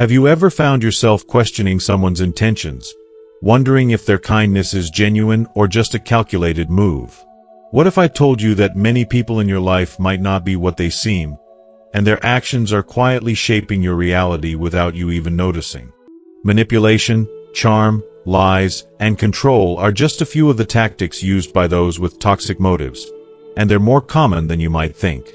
Have you ever found yourself questioning someone's intentions, wondering if their kindness is genuine or just a calculated move? What if I told you that many people in your life might not be what they seem, and their actions are quietly shaping your reality without you even noticing? Manipulation, charm, lies, and control are just a few of the tactics used by those with toxic motives, and they're more common than you might think.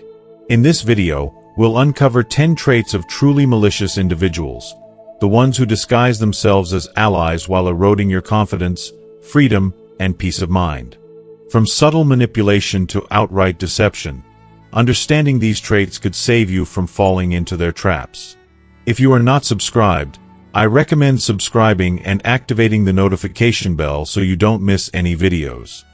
In this video, we'll uncover 10 traits of truly malicious individuals, the ones who disguise themselves as allies while eroding your confidence, freedom, and peace of mind. From subtle manipulation to outright deception, understanding these traits could save you from falling into their traps. If you are not subscribed, I recommend subscribing and activating the notification bell so you don't miss any videos.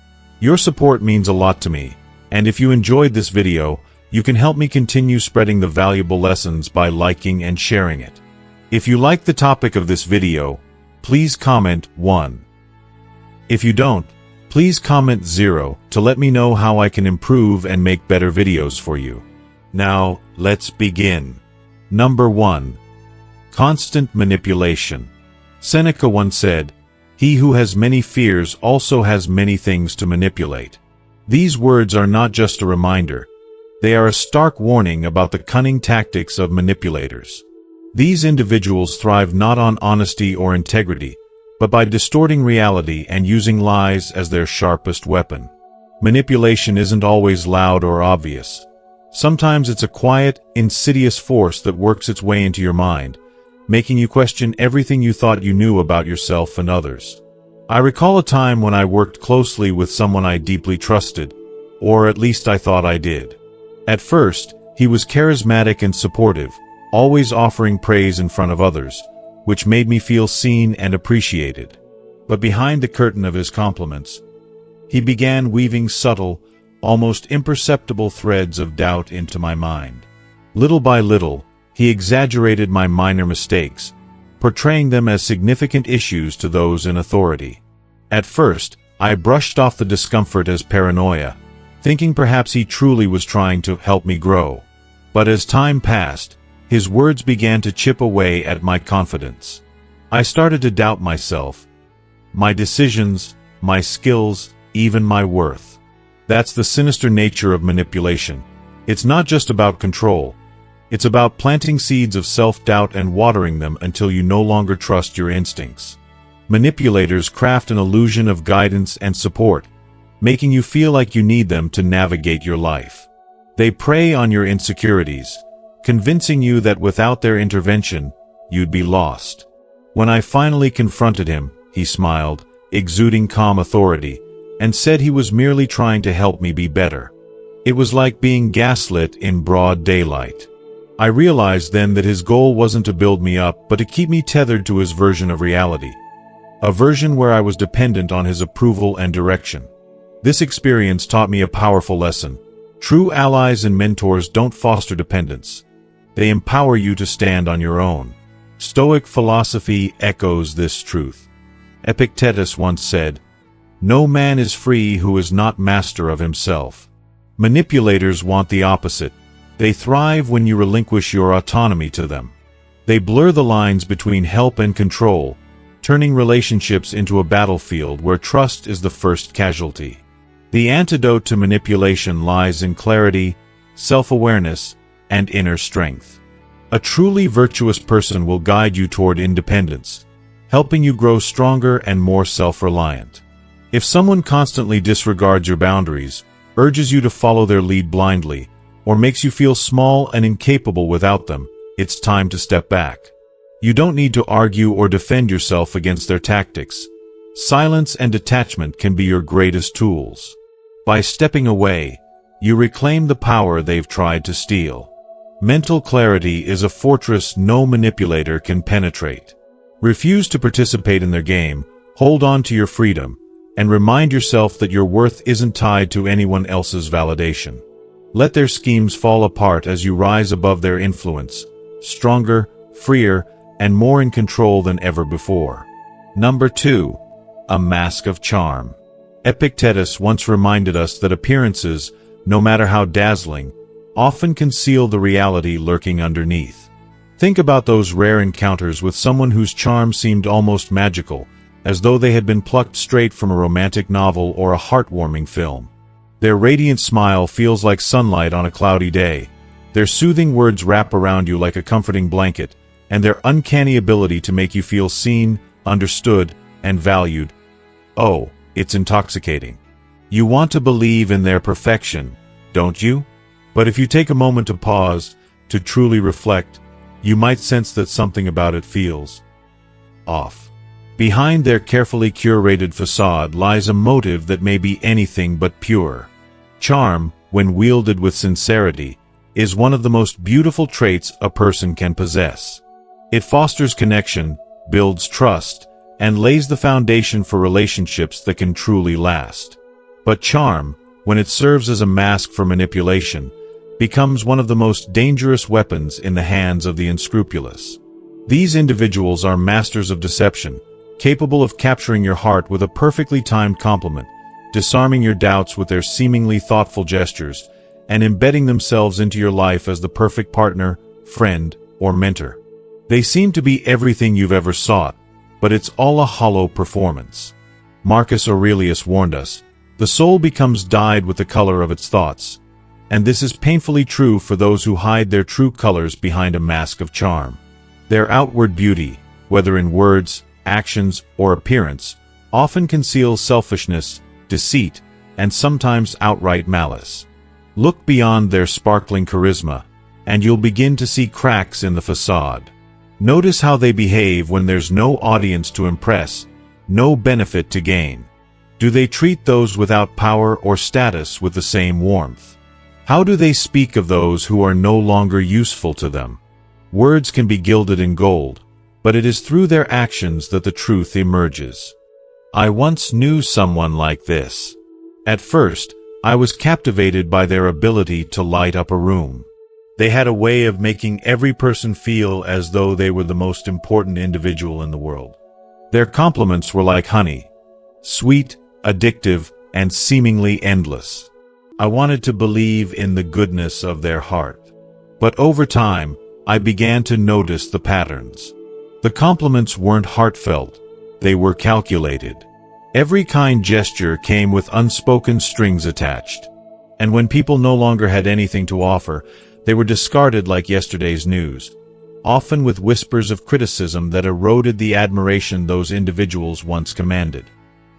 Your support means a lot to me, and if you enjoyed this video, you can help me continue spreading the valuable lessons by liking and sharing it. If you like the topic of this video, please comment 1. If you don't, please comment 0 to let me know how I can improve and make better videos for you. Now, let's begin. Number 1. Constant manipulation. Seneca once said, "He who has many fears also has many things to manipulate." These words are not just a reminder. They are a stark warning about the cunning tactics of manipulators. These individuals thrive not on honesty or integrity, but by distorting reality and using lies as their sharpest weapon. Manipulation isn't always loud or obvious. Sometimes it's a quiet, insidious force that works its way into your mind, making you question everything you thought you knew about yourself and others. I recall a time when I worked closely with someone I deeply trusted, or at least I thought I did. At first, he was charismatic and supportive, always offering praise in front of others, which made me feel seen and appreciated. But behind the curtain of his compliments, he began weaving subtle, almost imperceptible threads of doubt into my mind. Little by little, he exaggerated my minor mistakes, portraying them as significant issues to those in authority. At first, I brushed off the discomfort as paranoia, thinking perhaps he truly was trying to help me grow. But as time passed, his words began to chip away at my confidence. I started to doubt myself, my decisions, my skills, even my worth. That's the sinister nature of manipulation. It's not just about control. It's about planting seeds of self-doubt and watering them until you no longer trust your instincts. Manipulators craft an illusion of guidance and support, making you feel like you need them to navigate your life. They prey on your insecurities, convincing you that without their intervention, you'd be lost. When I finally confronted him, he smiled, exuding calm authority, and said he was merely trying to help me be better. It was like being gaslit in broad daylight. I realized then that his goal wasn't to build me up, but to keep me tethered to his version of reality. A version where I was dependent on his approval and direction. This experience taught me a powerful lesson. True allies and mentors don't foster dependence. They empower you to stand on your own. Stoic philosophy echoes this truth. Epictetus once said, "No man is free who is not master of himself." Manipulators want the opposite. They thrive when you relinquish your autonomy to them. They blur the lines between help and control, turning relationships into a battlefield where trust is the first casualty. The antidote to manipulation lies in clarity, self-awareness, and inner strength. A truly virtuous person will guide you toward independence, helping you grow stronger and more self-reliant. If someone constantly disregards your boundaries, urges you to follow their lead blindly, or makes you feel small and incapable without them, it's time to step back. You don't need to argue or defend yourself against their tactics. Silence and detachment can be your greatest tools. By stepping away, you reclaim the power they've tried to steal. Mental clarity is a fortress no manipulator can penetrate. Refuse to participate in their game, hold on to your freedom, and remind yourself that your worth isn't tied to anyone else's validation. Let their schemes fall apart as you rise above their influence, stronger, freer, and more in control than ever before. Number 2. A mask of charm. Epictetus once reminded us that appearances, no matter how dazzling, often conceal the reality lurking underneath. Think about those rare encounters with someone whose charm seemed almost magical, as though they had been plucked straight from a romantic novel or a heartwarming film. Their radiant smile feels like sunlight on a cloudy day. Their soothing words wrap around you like a comforting blanket, and their uncanny ability to make you feel seen, understood, and valued. Oh, it's intoxicating. You want to believe in their perfection, don't you? But if you take a moment to pause, to truly reflect, you might sense that something about it feels off. Behind their carefully curated facade lies a motive that may be anything but pure. Charm, when wielded with sincerity, is one of the most beautiful traits a person can possess. It fosters connection, builds trust, and lays the foundation for relationships that can truly last. But charm, when it serves as a mask for manipulation, becomes one of the most dangerous weapons in the hands of the unscrupulous. These individuals are masters of deception, capable of capturing your heart with a perfectly timed compliment, disarming your doubts with their seemingly thoughtful gestures, and embedding themselves into your life as the perfect partner, friend, or mentor. They seem to be everything you've ever sought, but it's all a hollow performance. Marcus Aurelius warned us, "The soul becomes dyed with the color of its thoughts." And this is painfully true for those who hide their true colors behind a mask of charm. Their outward beauty, whether in words, actions, or appearance, often conceals selfishness, deceit, and sometimes outright malice. Look beyond their sparkling charisma, and you'll begin to see cracks in the facade. Notice how they behave when there's no audience to impress, no benefit to gain. Do they treat those without power or status with the same warmth? How do they speak of those who are no longer useful to them? Words can be gilded in gold, but it is through their actions that the truth emerges. I once knew someone like this. At first, I was captivated by their ability to light up a room. They had a way of making every person feel as though they were the most important individual in the world. Their compliments were like honey, sweet, addictive, and seemingly endless. I wanted to believe in the goodness of their heart. But over time, I began to notice the patterns. The compliments weren't heartfelt, they were calculated. Every kind gesture came with unspoken strings attached. And when people no longer had anything to offer, they were discarded like yesterday's news, often with whispers of criticism that eroded the admiration those individuals once commanded.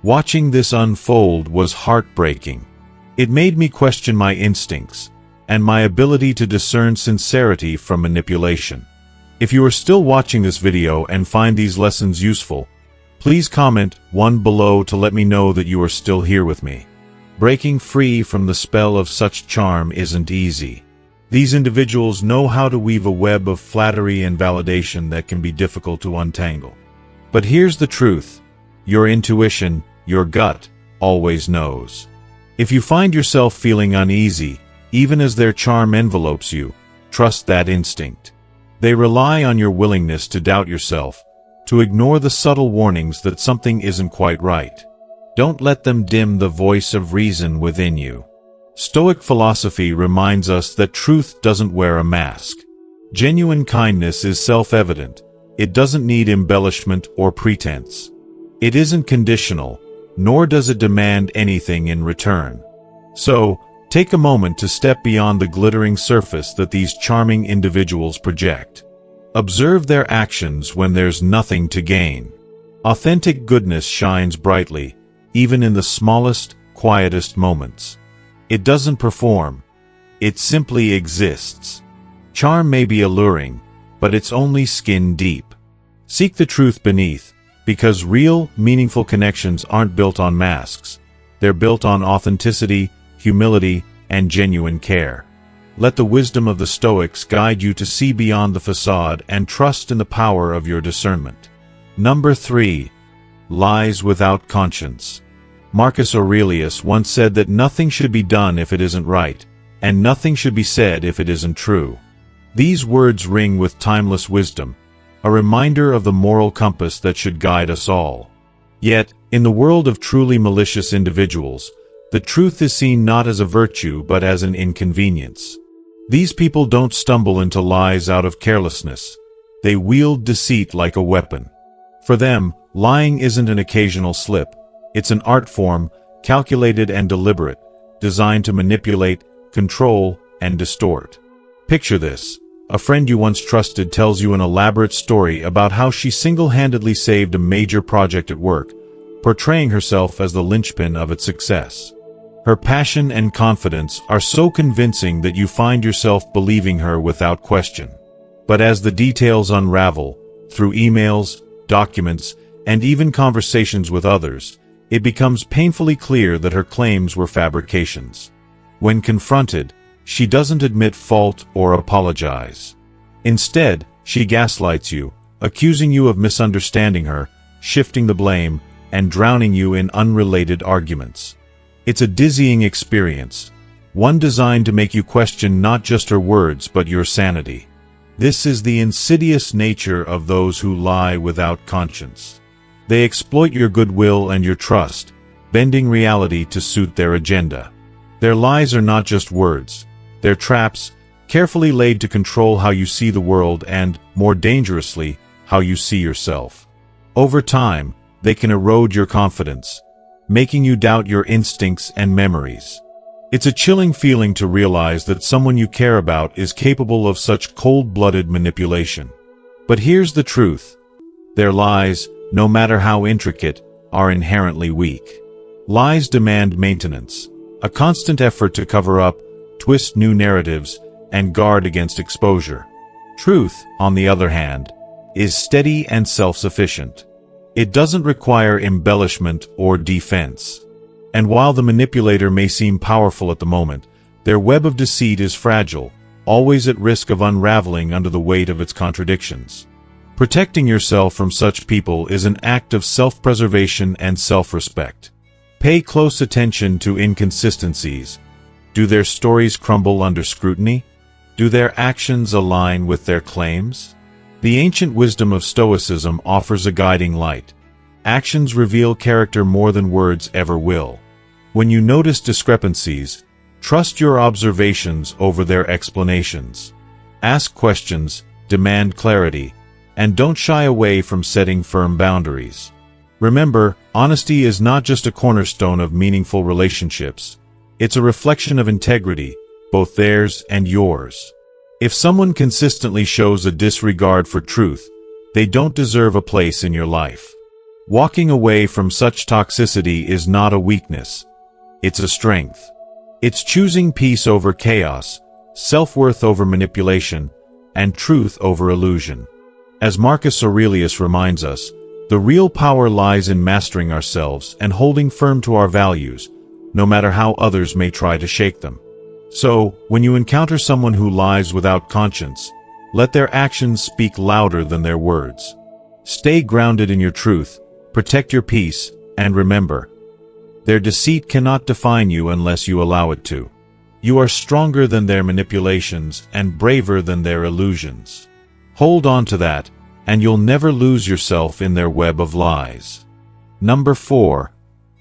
Watching this unfold was heartbreaking. It made me question my instincts, and my ability to discern sincerity from manipulation. If you are still watching this video and find these lessons useful, please comment 1 below to let me know that you are still here with me. Breaking free from the spell of such charm isn't easy. These individuals know how to weave a web of flattery and validation that can be difficult to untangle. But here's the truth. Your intuition, your gut, always knows. If you find yourself feeling uneasy, even as their charm envelopes you, trust that instinct. They rely on your willingness to doubt yourself, to ignore the subtle warnings that something isn't quite right. Don't let them dim the voice of reason within you. Stoic philosophy reminds us that truth doesn't wear a mask. Genuine kindness is self-evident. It doesn't need embellishment or pretense. It isn't conditional, nor does it demand anything in return. So, take a moment to step beyond the glittering surface that these charming individuals project. Observe their actions when there's nothing to gain. Authentic goodness shines brightly, even in the smallest, quietest moments. It doesn't perform. It simply exists. Charm may be alluring, but it's only skin deep. Seek the truth beneath, because real, meaningful connections aren't built on masks. They're built on authenticity, humility, and genuine care. Let the wisdom of the Stoics guide you to see beyond the facade and trust in the power of your discernment. Number 3. Lies without conscience. Marcus Aurelius once said that nothing should be done if it isn't right, and nothing should be said if it isn't true. These words ring with timeless wisdom, a reminder of the moral compass that should guide us all. Yet, in the world of truly malicious individuals, the truth is seen not as a virtue but as an inconvenience. These people don't stumble into lies out of carelessness. They wield deceit like a weapon. For them, lying isn't an occasional slip. It's an art form, calculated and deliberate, designed to manipulate, control, and distort. Picture this. A friend you once trusted tells you an elaborate story about how she single-handedly saved a major project at work, portraying herself as the linchpin of its success. Her passion and confidence are so convincing that you find yourself believing her without question. But as the details unravel, through emails, documents, and even conversations with others, it becomes painfully clear that her claims were fabrications. When confronted, she doesn't admit fault or apologize. Instead, she gaslights you, accusing you of misunderstanding her, shifting the blame, and drowning you in unrelated arguments. It's a dizzying experience, one designed to make you question not just her words but your sanity. This is the insidious nature of those who lie without conscience. They exploit your goodwill and your trust, bending reality to suit their agenda. Their lies are not just words. They're traps, carefully laid to control how you see the world and, more dangerously, how you see yourself. Over time, they can erode your confidence, making you doubt your instincts and memories. It's a chilling feeling to realize that someone you care about is capable of such cold-blooded manipulation. But here's the truth. Their lies, no matter how intricate, are inherently weak. Lies demand maintenance, a constant effort to cover up, twist new narratives, and guard against exposure. Truth, on the other hand, is steady and self-sufficient. It doesn't require embellishment or defense. And while the manipulator may seem powerful at the moment, their web of deceit is fragile, always at risk of unraveling under the weight of its contradictions. Protecting yourself from such people is an act of self-preservation and self-respect. Pay close attention to inconsistencies. Do their stories crumble under scrutiny? Do their actions align with their claims? The ancient wisdom of Stoicism offers a guiding light. Actions reveal character more than words ever will. When you notice discrepancies, trust your observations over their explanations. Ask questions, demand clarity, and don't shy away from setting firm boundaries. Remember, honesty is not just a cornerstone of meaningful relationships. It's a reflection of integrity, both theirs and yours. If someone consistently shows a disregard for truth, they don't deserve a place in your life. Walking away from such toxicity is not a weakness. It's a strength. It's choosing peace over chaos, self-worth over manipulation, and truth over illusion. As Marcus Aurelius reminds us, the real power lies in mastering ourselves and holding firm to our values, no matter how others may try to shake them. So, when you encounter someone who lies without conscience, let their actions speak louder than their words. Stay grounded in your truth, protect your peace, and remember, their deceit cannot define you unless you allow it to. You are stronger than their manipulations and braver than their illusions. Hold on to that, and you'll never lose yourself in their web of lies. Number 4.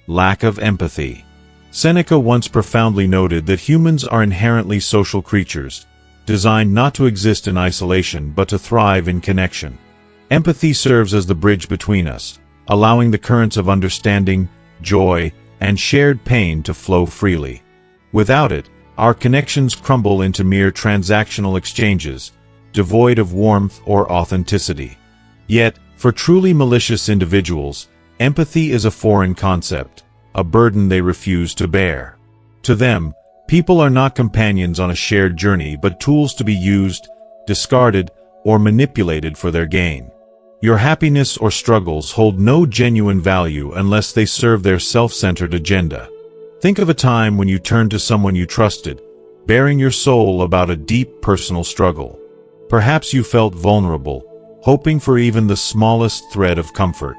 Lack of empathy. Seneca once profoundly noted that humans are inherently social creatures, designed not to exist in isolation but to thrive in connection. Empathy serves as the bridge between us, allowing the currents of understanding, joy, and shared pain to flow freely. Without it, our connections crumble into mere transactional exchanges, devoid of warmth or authenticity. Yet, for truly malicious individuals, empathy is a foreign concept, a burden they refuse to bear. To them, people are not companions on a shared journey but tools to be used, discarded, or manipulated for their gain. Your happiness or struggles hold no genuine value unless they serve their self-centered agenda. Think of a time when you turned to someone you trusted, bearing your soul about a deep personal struggle. Perhaps you felt vulnerable, hoping for even the smallest thread of comfort.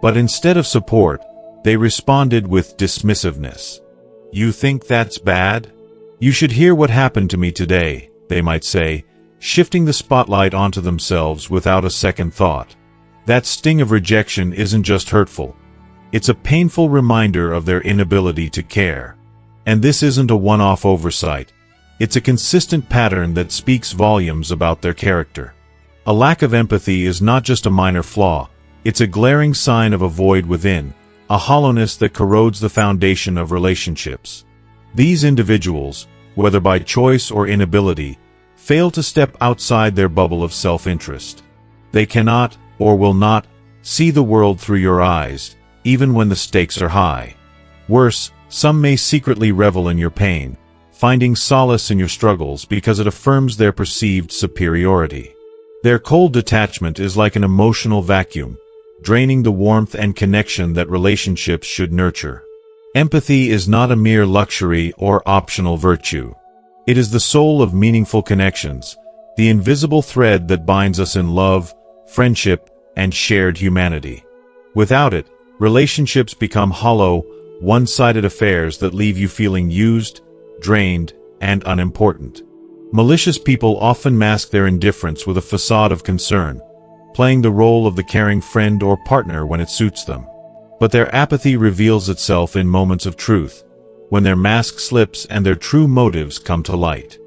But instead of support, they responded with dismissiveness. "You think that's bad? You should hear what happened to me today," they might say, shifting the spotlight onto themselves without a second thought. That sting of rejection isn't just hurtful. It's a painful reminder of their inability to care. And this isn't a one-off oversight. It's a consistent pattern that speaks volumes about their character. A lack of empathy is not just a minor flaw, it's a glaring sign of a void within, a hollowness that corrodes the foundation of relationships. These individuals, whether by choice or inability, fail to step outside their bubble of self-interest. They cannot, or will not, see the world through your eyes, even when the stakes are high. Worse, some may secretly revel in your pain, finding solace in your struggles because it affirms their perceived superiority. Their cold detachment is like an emotional vacuum, draining the warmth and connection that relationships should nurture. Empathy is not a mere luxury or optional virtue. It is the soul of meaningful connections, the invisible thread that binds us in love, friendship, and shared humanity. Without it, relationships become hollow, one-sided affairs that leave you feeling used, drained, and unimportant. Malicious people often mask their indifference with a facade of concern, playing the role of the caring friend or partner when it suits them. But their apathy reveals itself in moments of truth, when their mask slips and their true motives come to light.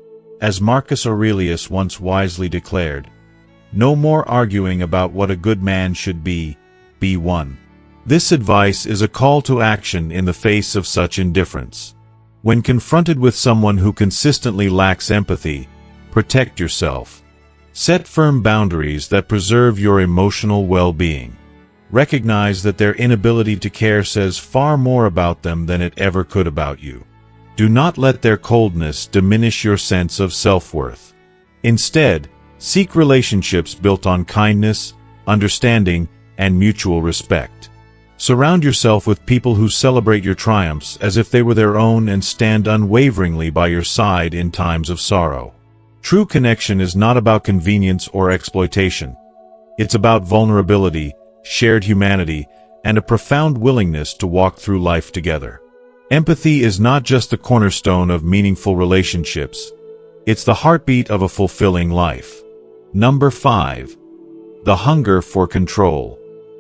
As Marcus Aurelius once wisely declared, "No more arguing about what a good man should be one." This advice is a call to action in the face of such indifference. When confronted with someone who consistently lacks empathy, protect yourself. Set firm boundaries that preserve your emotional well-being. Recognize that their inability to care says far more about them than it ever could about you. Do not let their coldness diminish your sense of self-worth. Instead, seek relationships built on kindness, understanding, and mutual respect. Surround yourself with people who celebrate your triumphs as if they were their own and stand unwaveringly by your side in times of sorrow. True connection is not about convenience or exploitation. It's about vulnerability, shared humanity, and a profound willingness to walk through life together. Empathy is not just the cornerstone of meaningful relationships. It's the heartbeat of a fulfilling life. Number 5. The hunger for control.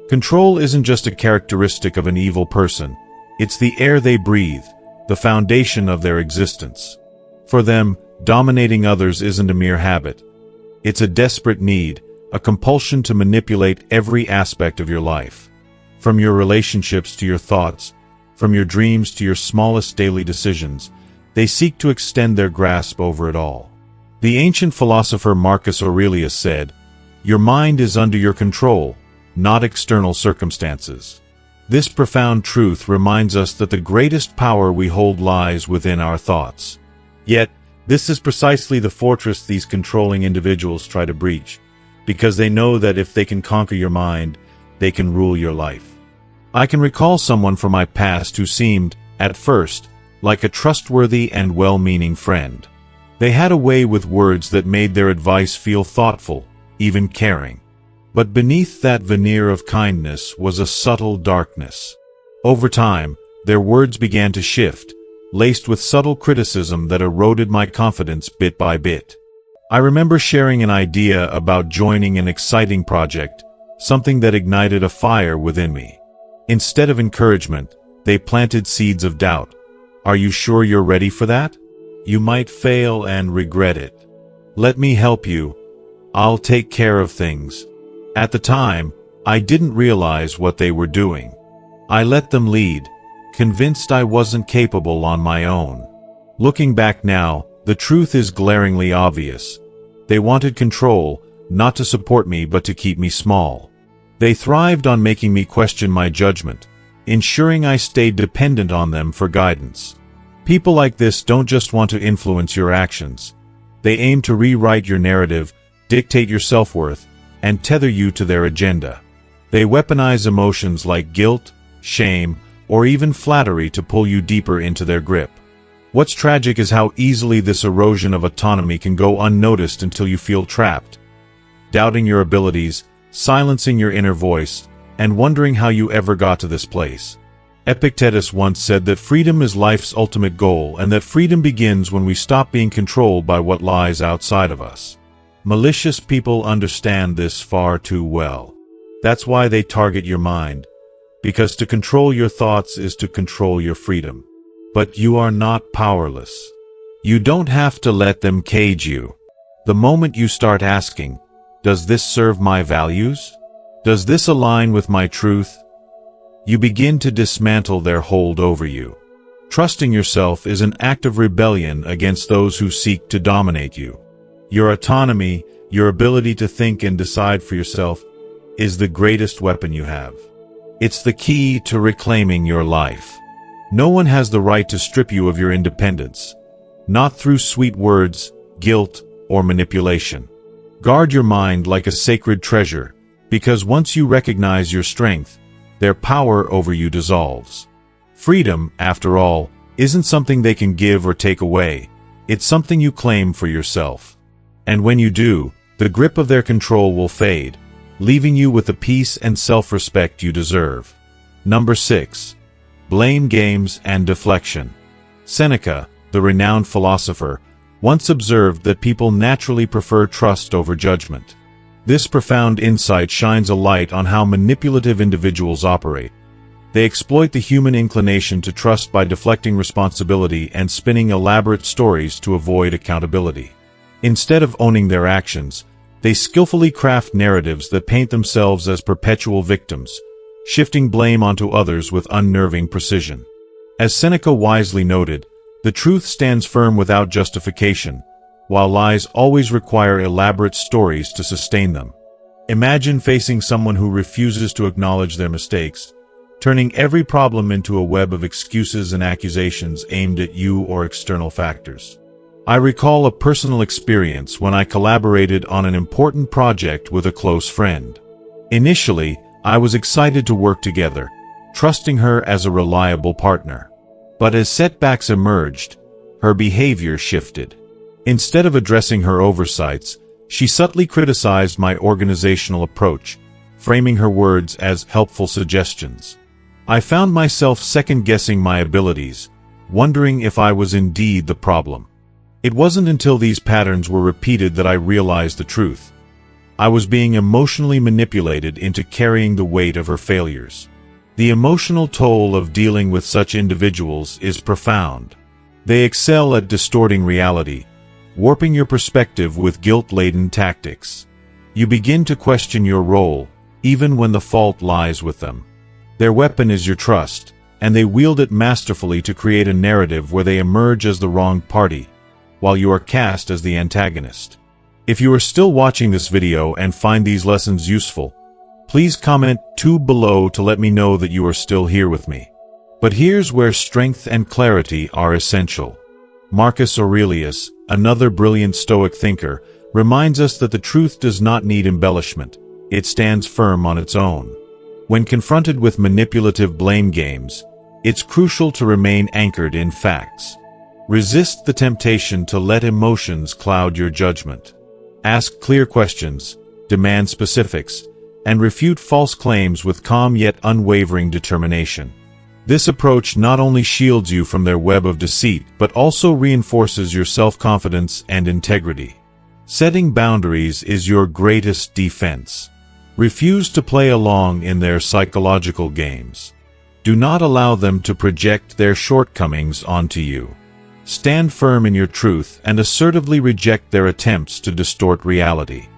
Control isn't just a characteristic of an evil person. It's the air they breathe, the foundation of their existence. For them, dominating others isn't a mere habit. It's a desperate need, a compulsion to manipulate every aspect of your life. From your relationships to your thoughts, from your dreams to your smallest daily decisions, they seek to extend their grasp over it all. The ancient philosopher Marcus Aurelius said, "Your mind is under your control, not external circumstances." This profound truth reminds us that the greatest power we hold lies within our thoughts. Yet, this is precisely the fortress these controlling individuals try to breach, because they know that if they can conquer your mind, they can rule your life. I can recall someone from my past who seemed, at first, like a trustworthy and well-meaning friend. They had a way with words that made their advice feel thoughtful, even caring. But beneath that veneer of kindness was a subtle darkness. Over time, their words began to shift, laced with subtle criticism that eroded my confidence bit by bit. I remember sharing an idea about joining an exciting project, something that ignited a fire within me. Instead of encouragement, they planted seeds of doubt. "Are you sure you're ready for that? You might fail and regret it. Let me help you. I'll take care of things." At the time, I didn't realize what they were doing. I let them lead, convinced I wasn't capable on my own. Looking back now, the truth is glaringly obvious. They wanted control, not to support me but to keep me small. They thrived on making me question my judgment, ensuring I stayed dependent on them for guidance. People like this don't just want to influence your actions. They aim to rewrite your narrative, dictate your self-worth, and tether you to their agenda. They weaponize emotions like guilt, shame, or even flattery to pull you deeper into their grip. What's tragic is how easily this erosion of autonomy can go unnoticed until you feel trapped, doubting your abilities, silencing your inner voice, and wondering how you ever got to this place. Epictetus once said that freedom is life's ultimate goal and that freedom begins when we stop being controlled by what lies outside of us. Malicious people understand this far too well. That's why they target your mind, because to control your thoughts is to control your freedom. But you are not powerless. You don't have to let them cage you. The moment you start asking, Does this serve my values? Does this align with my truth? You begin to dismantle their hold over you. Trusting yourself is an act of rebellion against those who seek to dominate you. Your autonomy, your ability to think and decide for yourself, is the greatest weapon you have. It's the key to reclaiming your life. No one has the right to strip you of your independence, not through sweet words, guilt, or manipulation. Guard your mind like a sacred treasure, because once you recognize your strength, their power over you dissolves. Freedom, after all, isn't something they can give or take away. It's something you claim for yourself. And when you do, the grip of their control will fade, leaving you with the peace and self-respect you deserve. Number 6. Blame games and deflection. Seneca, the renowned philosopher, once observed that people naturally prefer trust over judgment. This profound insight shines a light on how manipulative individuals operate. They exploit the human inclination to trust by deflecting responsibility and spinning elaborate stories to avoid accountability. Instead of owning their actions, they skillfully craft narratives that paint themselves as perpetual victims, shifting blame onto others with unnerving precision. As Seneca wisely noted, the truth stands firm without justification, while lies always require elaborate stories to sustain them. Imagine facing someone who refuses to acknowledge their mistakes, turning every problem into a web of excuses and accusations aimed at you or external factors. I recall a personal experience when I collaborated on an important project with a close friend. Initially, I was excited to work together, trusting her as a reliable partner. But as setbacks emerged, her behavior shifted. Instead of addressing her oversights, she subtly criticized my organizational approach, framing her words as helpful suggestions. I found myself second-guessing my abilities, wondering if I was indeed the problem. It wasn't until these patterns were repeated that I realized the truth. I was being emotionally manipulated into carrying the weight of her failures. The emotional toll of dealing with such individuals is profound. They excel at distorting reality, warping your perspective with guilt-laden tactics. You begin to question your role, even when the fault lies with them. Their weapon is your trust, and they wield it masterfully to create a narrative where they emerge as the wronged party, while you are cast as the antagonist. If you are still watching this video and find these lessons useful, please comment 2 below to let me know that you are still here with me. But here's where strength and clarity are essential. Marcus Aurelius, another brilliant Stoic thinker, reminds us that the truth does not need embellishment. It stands firm on its own. When confronted with manipulative blame games, it's crucial to remain anchored in facts. Resist the temptation to let emotions cloud your judgment. Ask clear questions, demand specifics, and refute false claims with calm yet unwavering determination. This approach not only shields you from their web of deceit, but also reinforces your self-confidence and integrity. Setting boundaries is your greatest defense. Refuse to play along in their psychological games. Do not allow them to project their shortcomings onto you. Stand firm in your truth and assertively reject their attempts to distort reality.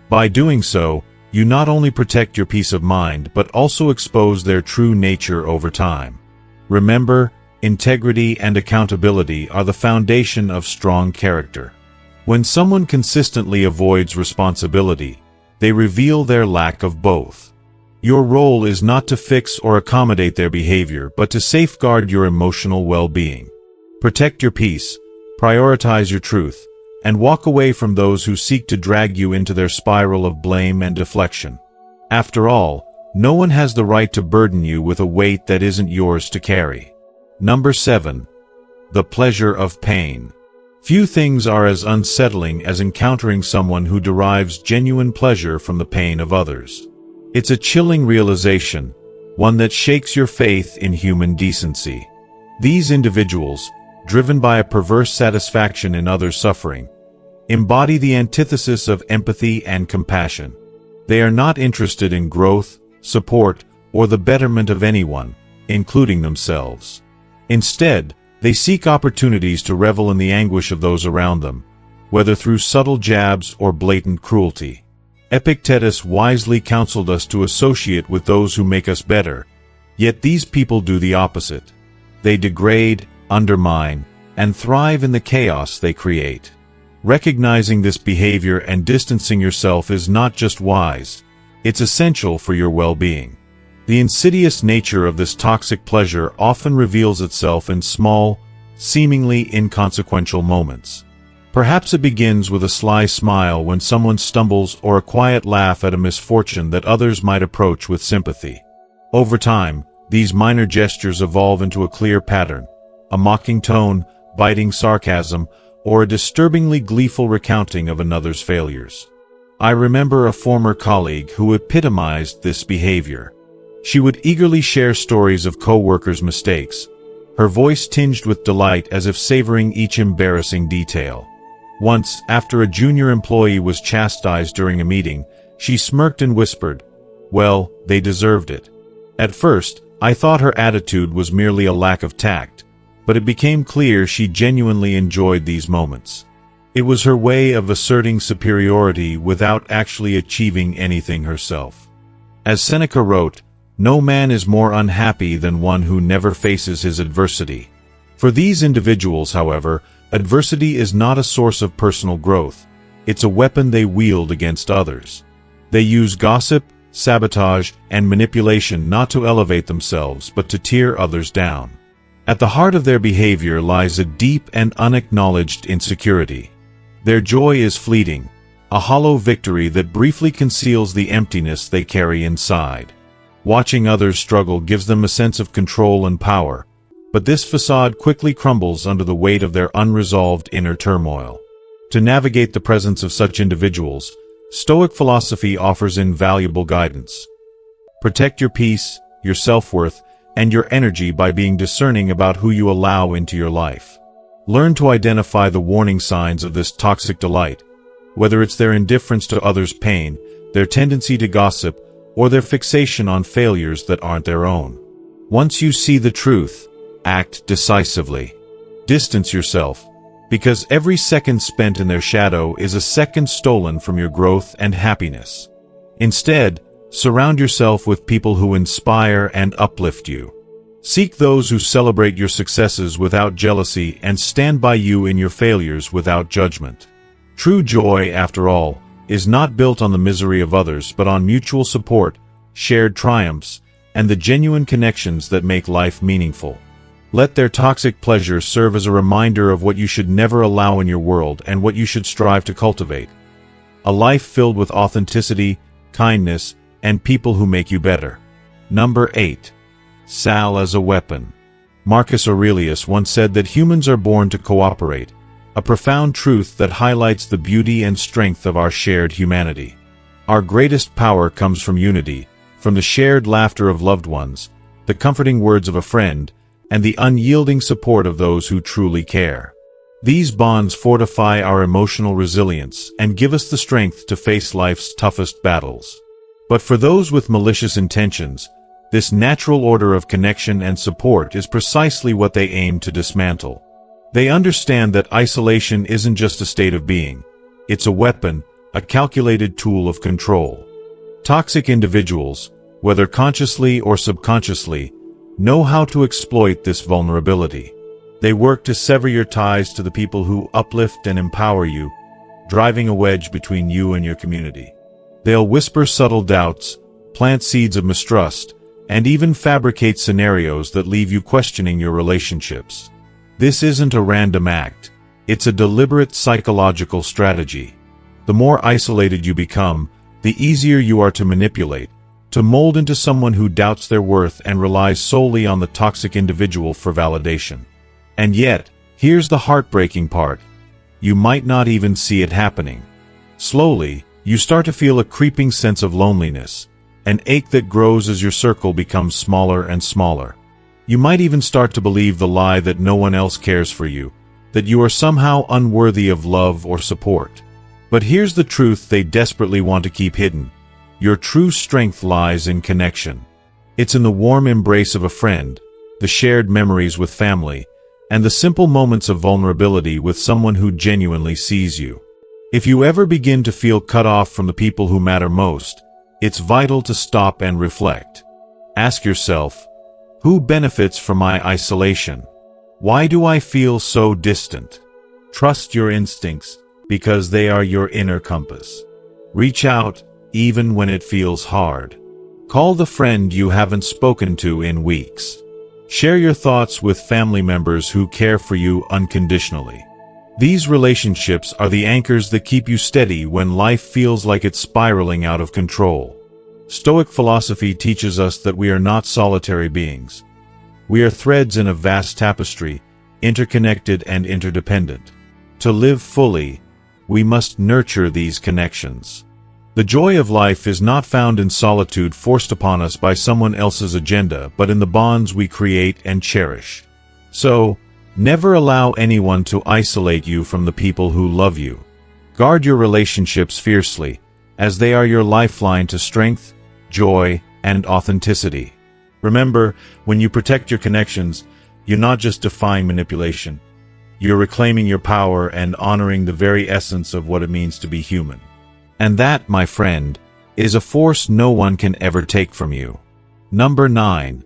By doing so, you not only protect your peace of mind but also expose their true nature over time. Remember, integrity and accountability are the foundation of strong character. When someone consistently avoids responsibility, they reveal their lack of both. Your role is not to fix or accommodate their behavior but to safeguard your emotional well-being. Protect your peace, prioritize your truth, and walk away from those who seek to drag you into their spiral of blame and deflection. After all, no one has the right to burden you with a weight that isn't yours to carry. Number 7. The pleasure of pain. Few things are as unsettling as encountering someone who derives genuine pleasure from the pain of others. It's a chilling realization, one that shakes your faith in human decency. These individuals, driven by a perverse satisfaction in others' suffering, embody the antithesis of empathy and compassion. They are not interested in growth, support, or the betterment of anyone, including themselves. Instead, they seek opportunities to revel in the anguish of those around them, whether through subtle jabs or blatant cruelty. Epictetus wisely counseled us to associate with those who make us better. Yet these people do the opposite. They degrade, undermine, and thrive in the chaos they create. Recognizing this behavior and distancing yourself is not just wise, it's essential for your well-being. The insidious nature of this toxic pleasure often reveals itself in small, seemingly inconsequential moments. Perhaps it begins with a sly smile when someone stumbles or a quiet laugh at a misfortune that others might approach with sympathy. Over time, these minor gestures evolve into a clear pattern, a mocking tone, biting sarcasm, or a disturbingly gleeful recounting of another's failures. I remember a former colleague who epitomized this behavior. She would eagerly share stories of co-workers' mistakes, her voice tinged with delight as if savoring each embarrassing detail. Once, after a junior employee was chastised during a meeting, she smirked and whispered, "Well, they deserved it." At first, I thought her attitude was merely a lack of tact, but it became clear she genuinely enjoyed these moments. It was her way of asserting superiority without actually achieving anything herself. As Seneca wrote, "No man is more unhappy than one who never faces his adversity." For these individuals, however, adversity is not a source of personal growth. It's a weapon they wield against others. They use gossip, sabotage, and manipulation not to elevate themselves but to tear others down. At the heart of their behavior lies a deep and unacknowledged insecurity. Their joy is fleeting, a hollow victory that briefly conceals the emptiness they carry inside. Watching others struggle gives them a sense of control and power, but this facade quickly crumbles under the weight of their unresolved inner turmoil. To navigate the presence of such individuals, Stoic philosophy offers invaluable guidance. Protect your peace, your self-worth, and your energy by being discerning about who you allow into your life. Learn to identify the warning signs of this toxic delight, whether it's their indifference to others' pain, their tendency to gossip, or their fixation on failures that aren't their own. Once you see the truth, act decisively. Distance yourself, because every second spent in their shadow is a second stolen from your growth and happiness. Instead, surround yourself with people who inspire and uplift you. Seek those who celebrate your successes without jealousy and stand by you in your failures without judgment. True joy, after all, is not built on the misery of others but on mutual support, shared triumphs, and the genuine connections that make life meaningful. Let their toxic pleasure serve as a reminder of what you should never allow in your world and what you should strive to cultivate. A life filled with authenticity, kindness, and people who make you better. Number 8. Sal as a weapon. Marcus Aurelius once said that humans are born to cooperate, a profound truth that highlights the beauty and strength of our shared humanity. Our greatest power comes from unity, from the shared laughter of loved ones, the comforting words of a friend, and the unyielding support of those who truly care. These bonds fortify our emotional resilience and give us the strength to face life's toughest battles. But for those with malicious intentions, this natural order of connection and support is precisely what they aim to dismantle. They understand that isolation isn't just a state of being, it's a weapon, a calculated tool of control. Toxic individuals, whether consciously or subconsciously, know how to exploit this vulnerability. They work to sever your ties to the people who uplift and empower you, driving a wedge between you and your community. They'll whisper subtle doubts, plant seeds of mistrust, and even fabricate scenarios that leave you questioning your relationships. This isn't a random act, it's a deliberate psychological strategy. The more isolated you become, the easier you are to manipulate, to mold into someone who doubts their worth and relies solely on the toxic individual for validation. And yet, here's the heartbreaking part. You might not even see it happening. Slowly, you start to feel a creeping sense of loneliness, an ache that grows as your circle becomes smaller and smaller. You might even start to believe the lie that no one else cares for you, that you are somehow unworthy of love or support. But here's the truth they desperately want to keep hidden. Your true strength lies in connection. It's in the warm embrace of a friend, the shared memories with family, and the simple moments of vulnerability with someone who genuinely sees you. If you ever begin to feel cut off from the people who matter most, it's vital to stop and reflect. Ask yourself, who benefits from my isolation? Why do I feel so distant? Trust your instincts, because they are your inner compass. Reach out, even when it feels hard. Call the friend you haven't spoken to in weeks. Share your thoughts with family members who care for you unconditionally. These relationships are the anchors that keep you steady when life feels like it's spiraling out of control. Stoic philosophy teaches us that we are not solitary beings. We are threads in a vast tapestry, interconnected and interdependent. To live fully, we must nurture these connections. The joy of life is not found in solitude forced upon us by someone else's agenda, but in the bonds we create and cherish. So, never allow anyone to isolate you from the people who love you. Guard your relationships fiercely, as they are your lifeline to strength, joy, and authenticity. Remember, when you protect your connections, you're not just defying manipulation. You're reclaiming your power and honoring the very essence of what it means to be human. And that, my friend, is a force no one can ever take from you. Number 9.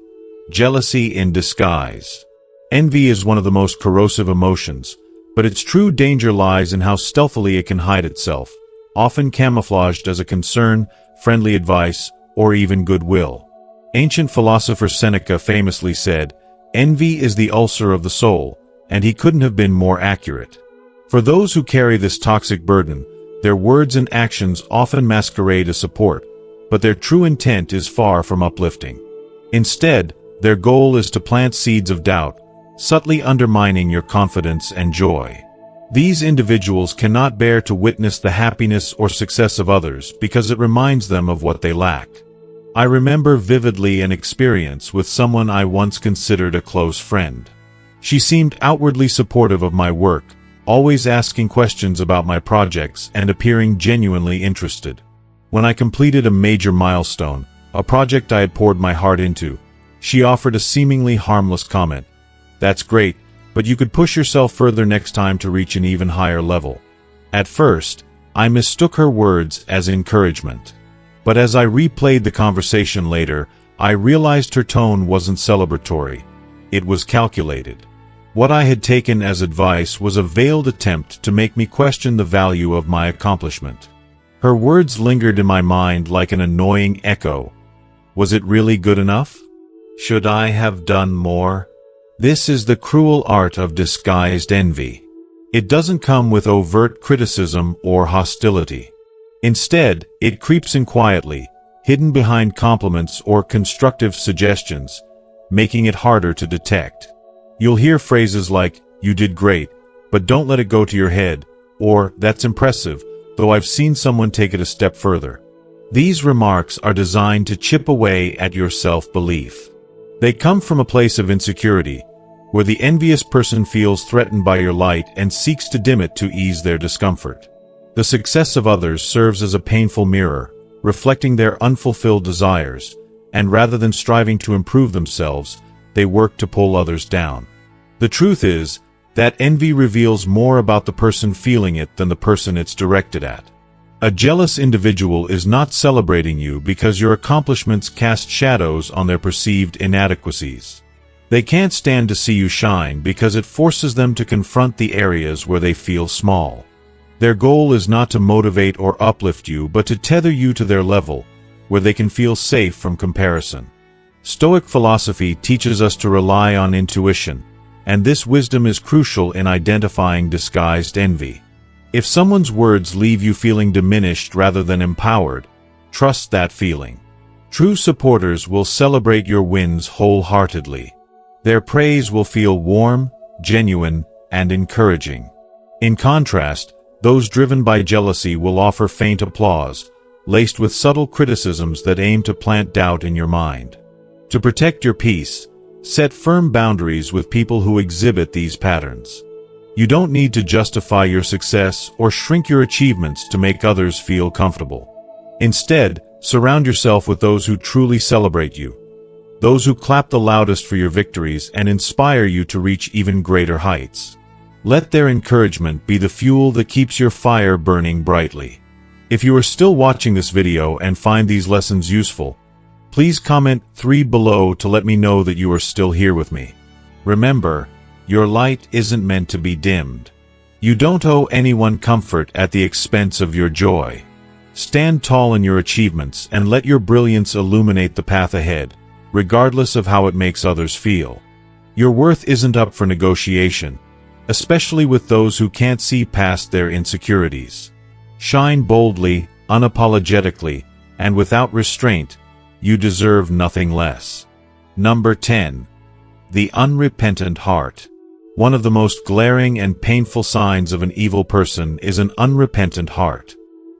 Jealousy in disguise. Envy is one of the most corrosive emotions, but its true danger lies in how stealthily it can hide itself, often camouflaged as a concern, friendly advice, or even goodwill. Ancient philosopher Seneca famously said, "Envy is the ulcer of the soul," and he couldn't have been more accurate. For those who carry this toxic burden, their words and actions often masquerade as support, but their true intent is far from uplifting. Instead, their goal is to plant seeds of doubt, subtly undermining your confidence and joy. These individuals cannot bear to witness the happiness or success of others because it reminds them of what they lack. I remember vividly an experience with someone I once considered a close friend. She seemed outwardly supportive of my work, always asking questions about my projects and appearing genuinely interested. When I completed a major milestone, a project I had poured my heart into, she offered a seemingly harmless comment. "That's great, but you could push yourself further next time to reach an even higher level." At first, I mistook her words as encouragement. But as I replayed the conversation later, I realized her tone wasn't celebratory. It was calculated. What I had taken as advice was a veiled attempt to make me question the value of my accomplishment. Her words lingered in my mind like an annoying echo. Was it really good enough? Should I have done more? This is the cruel art of disguised envy. It doesn't come with overt criticism or hostility. Instead, it creeps in quietly, hidden behind compliments or constructive suggestions, making it harder to detect. You'll hear phrases like, "You did great, but don't let it go to your head," or "That's impressive, though I've seen someone take it a step further." These remarks are designed to chip away at your self-belief. They come from a place of insecurity, where the envious person feels threatened by your light and seeks to dim it to ease their discomfort. The success of others serves as a painful mirror, reflecting their unfulfilled desires, and rather than striving to improve themselves, they work to pull others down. The truth is that envy reveals more about the person feeling it than the person it's directed at. A jealous individual is not celebrating you because your accomplishments cast shadows on their perceived inadequacies. They can't stand to see you shine because it forces them to confront the areas where they feel small. Their goal is not to motivate or uplift you, but to tether you to their level, where they can feel safe from comparison. Stoic philosophy teaches us to rely on intuition, and this wisdom is crucial in identifying disguised envy. If someone's words leave you feeling diminished rather than empowered, trust that feeling. True supporters will celebrate your wins wholeheartedly. Their praise will feel warm, genuine, and encouraging. In contrast, those driven by jealousy will offer faint applause, laced with subtle criticisms that aim to plant doubt in your mind. To protect your peace, set firm boundaries with people who exhibit these patterns. You don't need to justify your success or shrink your achievements to make others feel comfortable. Instead, surround yourself with those who truly celebrate you, those who clap the loudest for your victories and inspire you to reach even greater heights. Let their encouragement be the fuel that keeps your fire burning brightly. If you are still watching this video and find these lessons useful, please comment 3 below to let me know that you are still here with me. Remember, your light isn't meant to be dimmed. You don't owe anyone comfort at the expense of your joy. Stand tall in your achievements and let your brilliance illuminate the path ahead, regardless of how it makes others feel. Your worth isn't up for negotiation, especially with those who can't see past their insecurities. Shine boldly, unapologetically, and without restraint. You deserve nothing less. Number 10. The unrepentant heart. One of the most glaring and painful signs of an evil person is an unrepentant heart.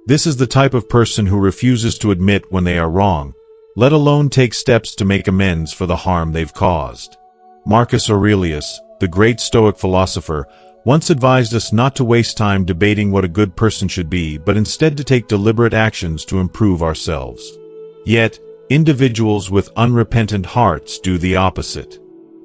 This is the type of person who refuses to admit when they are wrong, let alone take steps to make amends for the harm they've caused. Marcus Aurelius, the great Stoic philosopher, once advised us not to waste time debating what a good person should be, but instead to take deliberate actions to improve ourselves. Yet, individuals with unrepentant hearts do the opposite.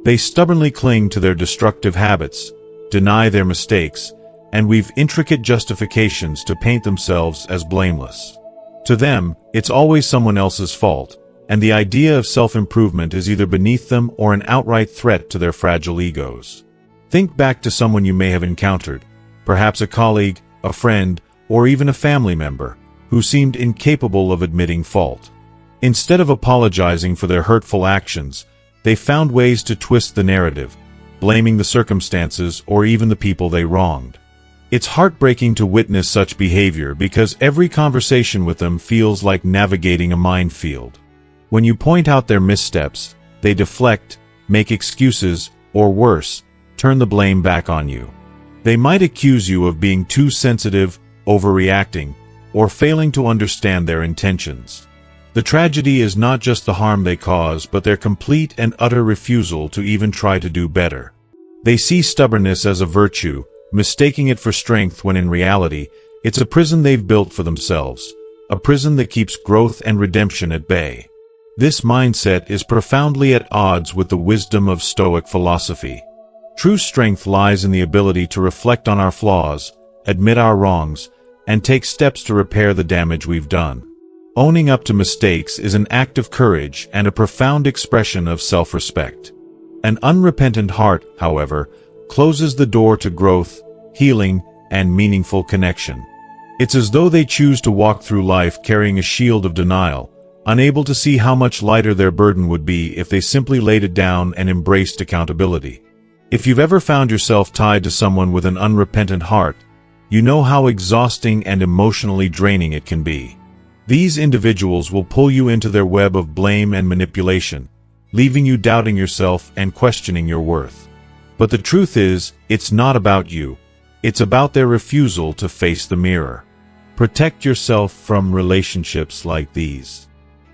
They stubbornly cling to their destructive habits, deny their mistakes, and weave intricate justifications to paint themselves as blameless. To them, it's always someone else's fault, and the idea of self-improvement is either beneath them or an outright threat to their fragile egos. Think back to someone you may have encountered, perhaps a colleague, a friend, or even a family member, who seemed incapable of admitting fault. Instead of apologizing for their hurtful actions, they found ways to twist the narrative, blaming the circumstances or even the people they wronged. It's heartbreaking to witness such behavior because every conversation with them feels like navigating a minefield. When you point out their missteps, they deflect, make excuses, or worse, turn the blame back on you. They might accuse you of being too sensitive, overreacting, or failing to understand their intentions. The tragedy is not just the harm they cause, but their complete and utter refusal to even try to do better. They see stubbornness as a virtue, mistaking it for strength when in reality, it's a prison they've built for themselves, a prison that keeps growth and redemption at bay. This mindset is profoundly at odds with the wisdom of Stoic philosophy. True strength lies in the ability to reflect on our flaws, admit our wrongs, and take steps to repair the damage we've done. Owning up to mistakes is an act of courage and a profound expression of self-respect. An unrepentant heart, however, closes the door to growth, healing, and meaningful connection. It's as though they choose to walk through life carrying a shield of denial, unable to see how much lighter their burden would be if they simply laid it down and embraced accountability. If you've ever found yourself tied to someone with an unrepentant heart, you know how exhausting and emotionally draining it can be. These individuals will pull you into their web of blame and manipulation, leaving you doubting yourself and questioning your worth. But the truth is, it's not about you. It's about their refusal to face the mirror. Protect yourself from relationships like these.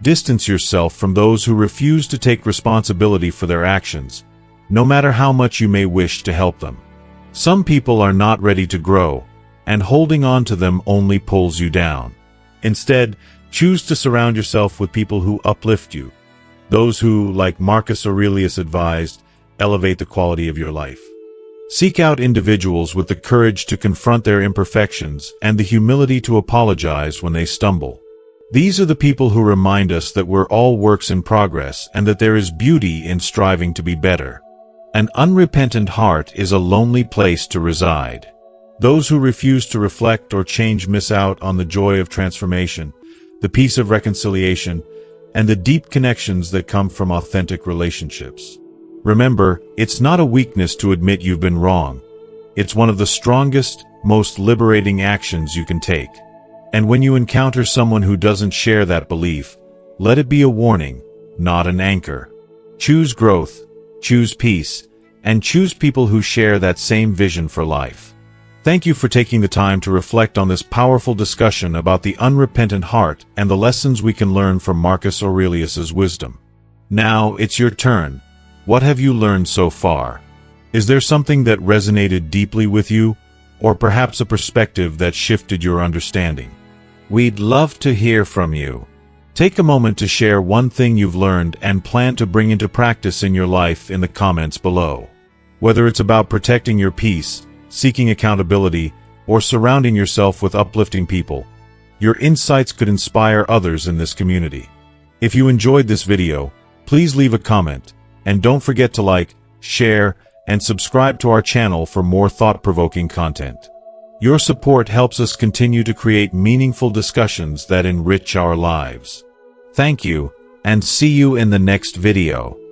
Distance yourself from those who refuse to take responsibility for their actions, no matter how much you may wish to help them. Some people are not ready to grow, and holding on to them only pulls you down. Instead, choose to surround yourself with people who uplift you, those who, like Marcus Aurelius advised, elevate the quality of your life. Seek out individuals with the courage to confront their imperfections and the humility to apologize when they stumble. These are the people who remind us that we're all works in progress and that there is beauty in striving to be better. An unrepentant heart is a lonely place to reside. Those who refuse to reflect or change miss out on the joy of transformation, the peace of reconciliation, and the deep connections that come from authentic relationships. Remember, it's not a weakness to admit you've been wrong. It's one of the strongest, most liberating actions you can take. And when you encounter someone who doesn't share that belief, let it be a warning, not an anchor. Choose growth, choose peace, and choose people who share that same vision for life. Thank you for taking the time to reflect on this powerful discussion about the unrepentant heart and the lessons we can learn from Marcus Aurelius's wisdom. Now it's your turn. What have you learned so far? Is there something that resonated deeply with you, or perhaps a perspective that shifted your understanding? We'd love to hear from you. Take a moment to share one thing you've learned and plan to bring into practice in your life in the comments below. Whether it's about protecting your peace, seeking accountability, or surrounding yourself with uplifting people. Your insights could inspire others in this community. If you enjoyed this video, please leave a comment, and don't forget to like, share, and subscribe to our channel for more thought-provoking content. Your support helps us continue to create meaningful discussions that enrich our lives. Thank you, and see you in the next video.